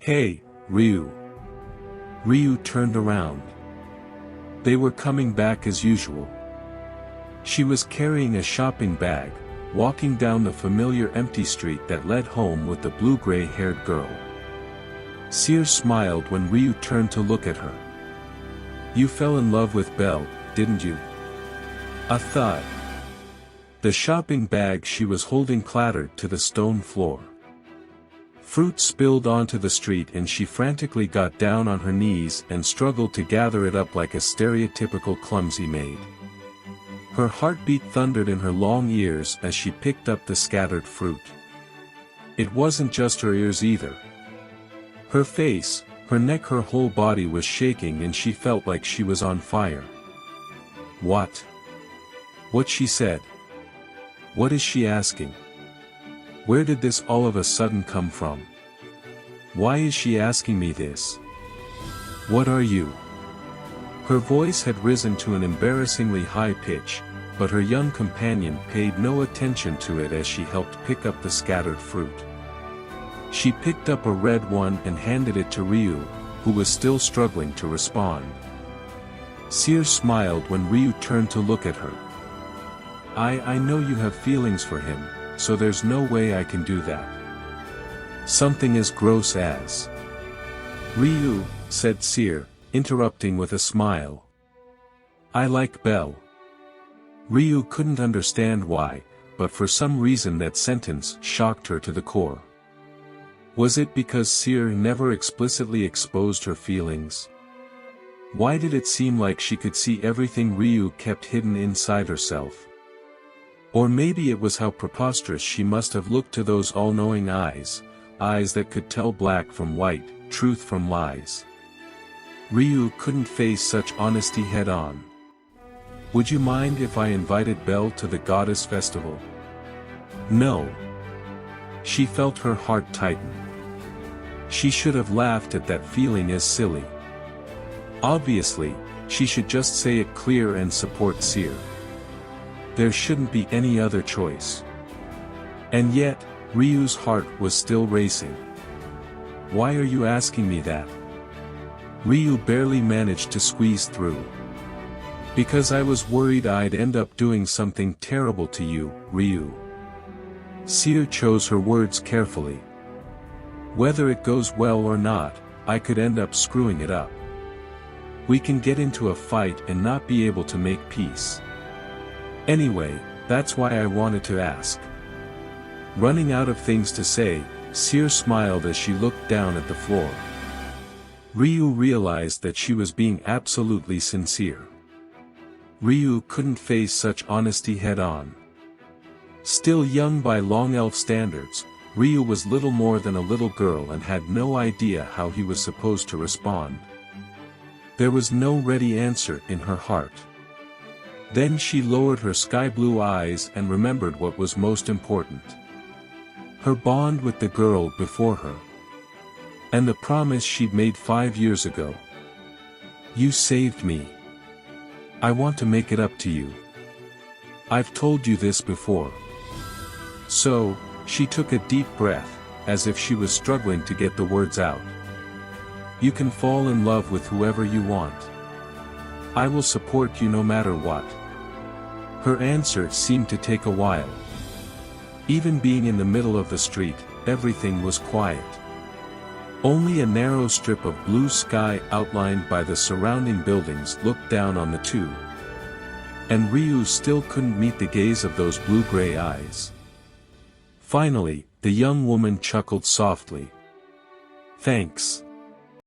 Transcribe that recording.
Hey, Ryu. Ryu turned around. They were coming back as usual. She was carrying a shopping bag, walking down the familiar empty street that led home with the blue-gray-haired girl. Seer smiled when Ryu turned to look at her. You fell in love with Bell, didn't you? A thud. The shopping bag she was holding clattered to the stone floor. Fruit spilled onto the street and she frantically got down on her knees and struggled to gather it up like a stereotypical clumsy maid. Her heartbeat thundered in her long ears as she picked up the scattered fruit. It wasn't just her ears either. Her face, her neck, her whole body was shaking and she felt like she was on fire. What? What she said? What is she asking? Where did this all of a sudden come from? Why is she asking me this? What are you? Her voice had risen to an embarrassingly high pitch, but her young companion paid no attention to it as she helped pick up the scattered fruit. She picked up a red one and handed it to Ryu, who was still struggling to respond. Seer smiled when Ryu turned to look at her. I know you have feelings for him, so there's no way I can do that. Something as gross as... Ryu, said Seer, interrupting with a smile. I like Bell. Ryu couldn't understand why, but for some reason that sentence shocked her to the core. Was it because Seer never explicitly exposed her feelings? Why did it seem like she could see everything Ryu kept hidden inside herself? Or maybe it was how preposterous she must have looked to those all-knowing eyes, eyes that could tell black from white, truth from lies. Ryu couldn't face such honesty head-on. Would you mind if I invited Bell to the goddess festival? No. She felt her heart tighten. She should have laughed at that feeling as silly. Obviously, she should just say it clear and support Seer. There shouldn't be any other choice. And yet, Ryu's heart was still racing. Why are you asking me that? Ryu barely managed to squeeze through. Because I was worried I'd end up doing something terrible to you, Ryu. Seer chose her words carefully. Whether it goes well or not, I could end up screwing it up. We can get into a fight and not be able to make peace. Anyway, that's why I wanted to ask. Running out of things to say, Seer smiled as she looked down at the floor. Ryu realized that she was being absolutely sincere. Ryu couldn't face such honesty head-on. Still young by long elf standards, Ryu was little more than a little girl and had no idea how he was supposed to respond. There was no ready answer in her heart. Then she lowered her sky-blue eyes and remembered what was most important. Her bond with the girl before her. And the promise she'd made 5 years ago. You saved me. I want to make it up to you. I've told you this before. So, she took a deep breath, as if she was struggling to get the words out. You can fall in love with whoever you want. I will support you no matter what. Her answer seemed to take a while. Even being in the middle of the street, everything was quiet. Only a narrow strip of blue sky outlined by the surrounding buildings looked down on the two. And Ryu still couldn't meet the gaze of those blue-gray eyes. Finally, the young woman chuckled softly. Thanks.